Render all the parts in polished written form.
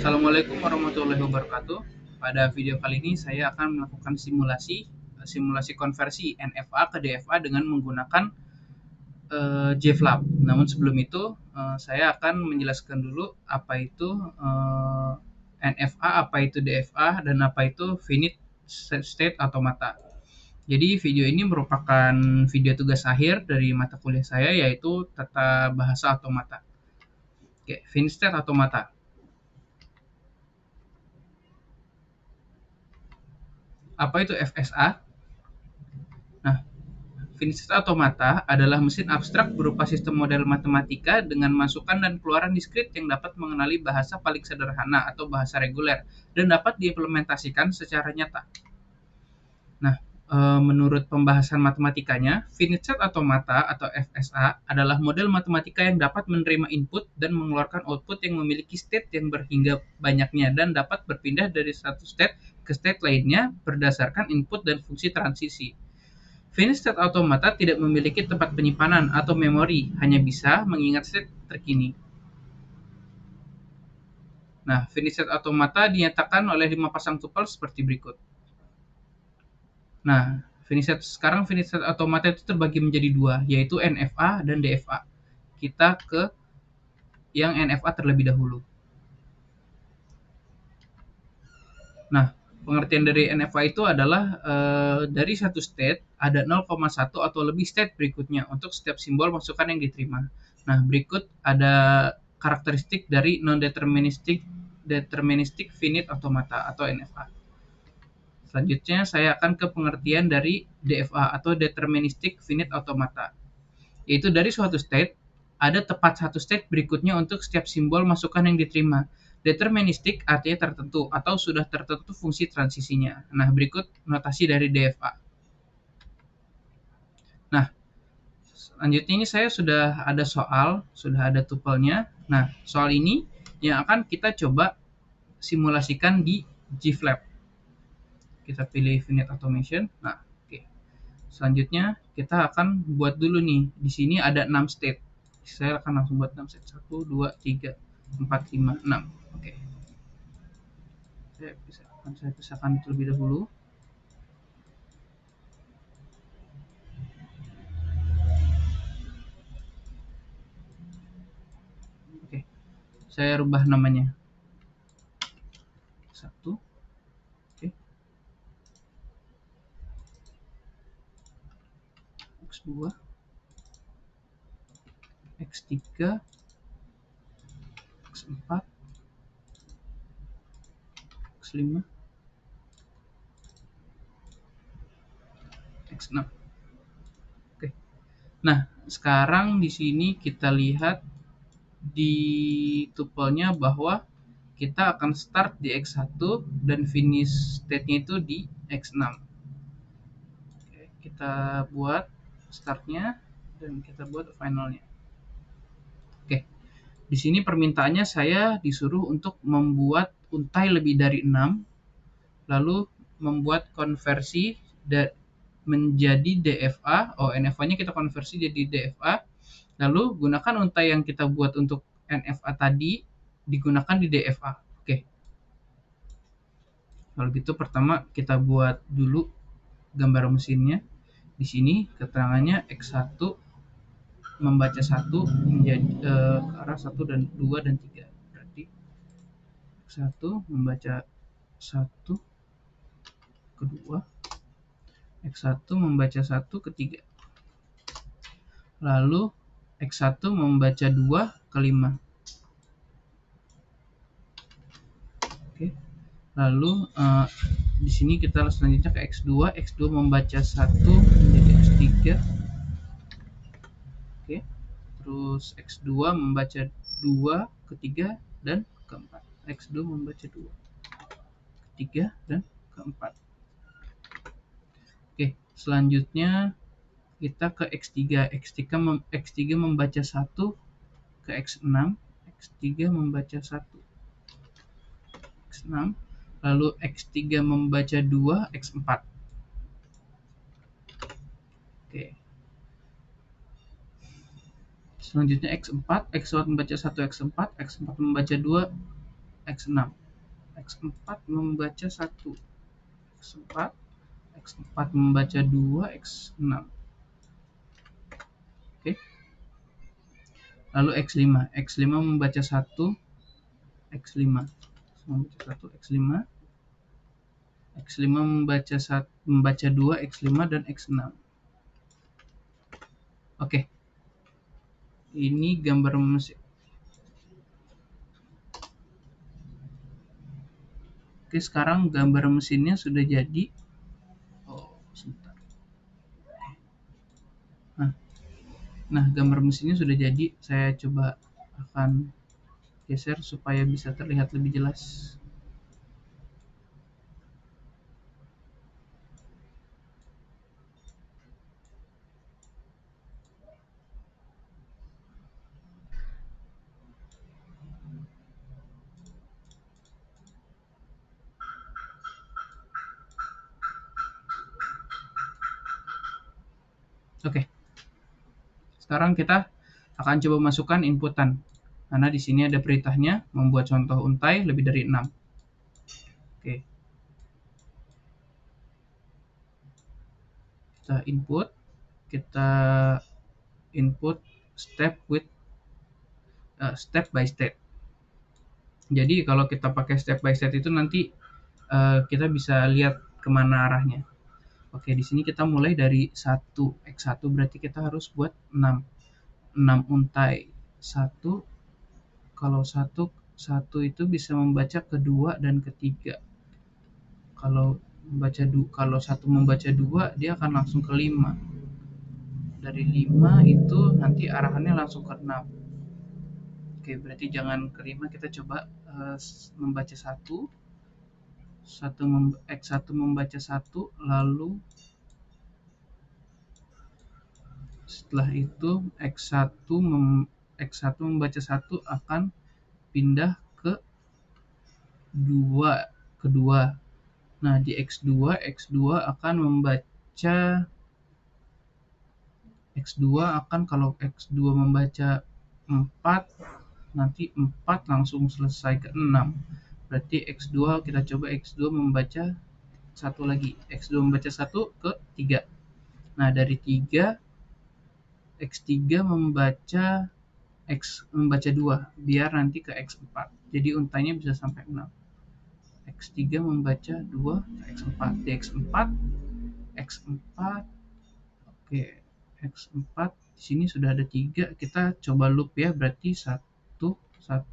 Assalamualaikum warahmatullahi wabarakatuh. Pada video kali ini saya akan melakukan simulasi konversi NFA ke DFA dengan menggunakan JFlap. Namun sebelum itu saya akan menjelaskan dulu apa itu NFA, apa itu DFA, dan apa itu finite state automata. Jadi video ini merupakan video tugas akhir dari mata kuliah saya, yaitu tata bahasa automata. Oke, finite state automata. Apa itu FSA? Nah, finite state automata adalah mesin abstrak berupa sistem model matematika dengan masukan dan keluaran diskrit yang dapat mengenali bahasa paling sederhana atau bahasa reguler dan dapat diimplementasikan secara nyata. Nah, menurut pembahasan matematikanya, finite state automata atau FSA adalah model matematika yang dapat menerima input dan mengeluarkan output yang memiliki state yang berhingga banyaknya dan dapat berpindah dari satu state ke state lainnya berdasarkan input dan fungsi transisi. Finite state automata tidak memiliki tempat penyimpanan atau memori, hanya bisa mengingat state terkini. Nah, finite state automata dinyatakan oleh 5 pasang tupel seperti berikut. Nah, finite state automata itu terbagi menjadi dua, yaitu NFA dan DFA. Kita ke yang NFA terlebih dahulu. Nah, pengertian dari NFA itu adalah dari satu state ada 0,1 atau lebih state berikutnya untuk setiap simbol masukan yang diterima. Nah, berikut ada karakteristik dari non-deterministic finite automata atau NFA. Selanjutnya saya akan ke pengertian dari DFA atau deterministic finite automata, yaitu dari suatu state ada tepat satu state berikutnya untuk setiap simbol masukan yang diterima. Deterministik artinya tertentu atau sudah tertentu fungsi transisinya. Nah, berikut notasi dari DFA. Nah, selanjutnya ini saya sudah ada tupelnya. Nah, soal ini yang akan kita coba simulasikan di GFlap. Kita pilih Finite Automation. Nah, oke. Selanjutnya kita akan buat dulu nih. Di sini ada 6 state. Saya akan langsung buat 6 state. 1, 2, 3, 4, 5, 6. Oke. Saya pisahkan terlebih dahulu. Oke. Saya rubah namanya. 1. Oke. X2. X3. X4. X5. X6. Oke. Nah, sekarang di sini kita lihat di tupelnya bahwa kita akan start di X1 dan finish state-nya itu di X6. Oke, kita buat startnya dan kita buat finalnya. Oke, di sini permintaannya saya disuruh untuk membuat untai lebih dari 6, lalu membuat konversi menjadi DFA. NFA-nya kita konversi jadi DFA, lalu gunakan untai yang kita buat untuk NFA tadi digunakan di DFA. Oke. Kalau gitu pertama kita buat dulu gambar mesinnya. Di sini keterangannya X1 membaca 1 menjadi ke arah 1 dan 2 dan 3. Berarti X1 membaca 1 ke 2, X1 membaca 1 ke 3. Lalu X1 membaca 2 ke 5. Oke. Lalu di sini kita selanjutnya ke X2, X2 membaca 1 menjadi X3. Oke. Terus X2 membaca 2 ke 3 dan ke 4. X2 membaca 2 ke 3 dan ke 4. Oke, selanjutnya kita ke X3. X3 membaca 1 ke X6, X3 membaca 1 X6, lalu X3 membaca 2 X4. Oke. Selanjutnya X4 membaca 1 X4, X4 membaca 2 X6. X4 membaca 1, X4, X4 membaca 2, X6. Oke. Lalu X5. X5 membaca 1, X5 membaca 1, X5. X5 membaca 2, X5 dan X6. Oke. Ini gambar mesin. Oke, sekarang gambar mesinnya sudah jadi. Oh, sebentar. Nah, gambar mesinnya sudah jadi. Saya coba akan geser supaya bisa terlihat lebih jelas. Oke, sekarang kita akan coba masukkan inputan. Karena di sini ada perintahnya membuat contoh untai lebih dari 6. Oke, kita input step by step. Jadi kalau kita pakai step by step itu nanti kita bisa lihat kemana arahnya. Oke, di sini kita mulai dari 1, X1 berarti kita harus buat 6. 6 untai. 1, kalau 1 itu bisa membaca kedua dan ketiga. Kalau 1 membaca 2, dia akan langsung ke 5. Dari 5 itu nanti arahannya langsung ke 6. Oke, berarti jangan ke 5, kita coba membaca 1. X1 membaca 1, lalu setelah itu X1 membaca 1 akan pindah ke 2, kedua. Nah, di X2 akan membaca kalau X2 membaca 4, nanti 4 langsung selesai ke 6. Berarti kita coba X2 membaca 1 lagi. X2 membaca 1 ke 3. Nah, dari 3 X3 membaca 2 biar nanti ke X4. Jadi untainya bisa sampai 6. X3 membaca 2 ke X4. Di X4. Oke, X4 di sini sudah ada 3. Kita coba loop ya, berarti 1 1.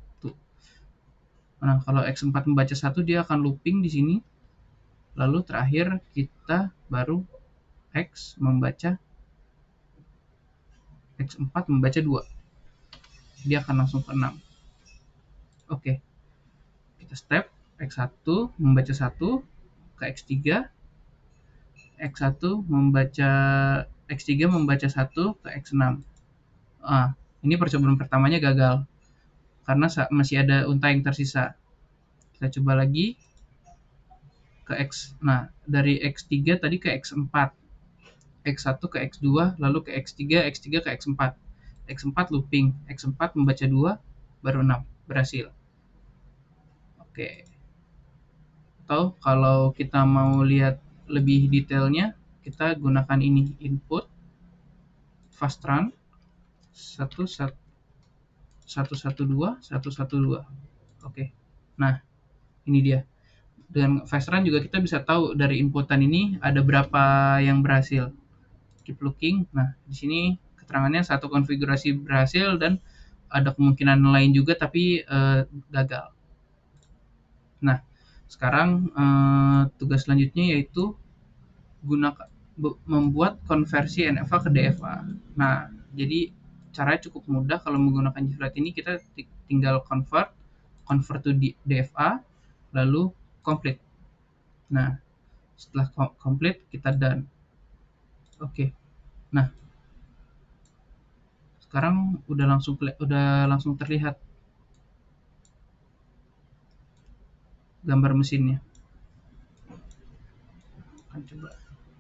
Nah, kalau X4 membaca 1 dia akan looping di sini. Lalu terakhir kita baru X4 membaca 2. Dia akan langsung ke 6. Oke. Kita step X1 membaca 1 ke X3. X3 membaca 1 ke X6. Ini percobaan pertamanya gagal karena masih ada unta yang tersisa. Kita coba lagi ke X. Nah, dari X3 tadi ke X4. X1 ke X2, lalu ke X3, X3 ke X4. X4 looping, X4 membaca 2, baru 6. Berhasil. Oke. Atau kalau kita mau lihat lebih detailnya, kita gunakan ini, input fast run 112 112. Oke. Nah, ini dia. Dengan fast run juga kita bisa tahu dari inputan ini ada berapa yang berhasil. Keep looking. Nah, di sini keterangannya satu konfigurasi berhasil dan ada kemungkinan lain juga tapi gagal. Nah, sekarang tugas selanjutnya yaitu membuat konversi NFA ke DFA. Nah, jadi caranya cukup mudah kalau menggunakan JFrog ini, kita tinggal convert to DFA lalu complete. Nah, setelah complete kita done. Oke. Nah, sekarang udah langsung terlihat gambar mesinnya.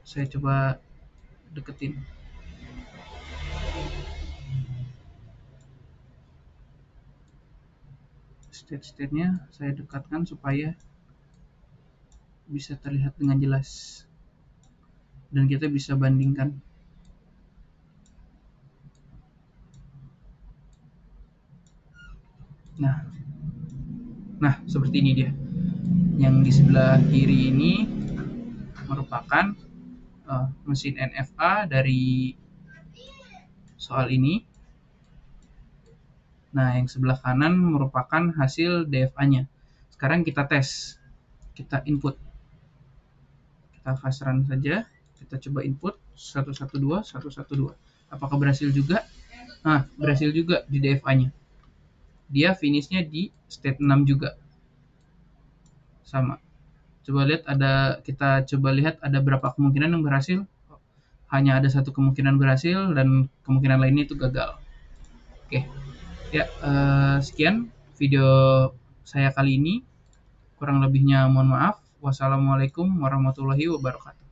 Saya coba deketin. state-nya saya dekatkan supaya bisa terlihat dengan jelas dan kita bisa bandingkan. Nah, seperti ini dia. Yang di sebelah kiri ini merupakan mesin NFA dari soal ini. Nah, yang sebelah kanan merupakan hasil DFA-nya. Sekarang kita tes, kita input. Kita fast run saja, kita coba input 112, 112. Apakah berhasil juga? Nah, berhasil juga di DFA-nya. Dia finishnya di state 6 juga. Sama. Kita coba lihat ada berapa kemungkinan yang berhasil. Hanya ada satu kemungkinan berhasil dan kemungkinan lainnya itu gagal. Oke. Ya, sekian video saya kali ini. Kurang lebihnya mohon maaf. Wassalamualaikum warahmatullahi wabarakatuh.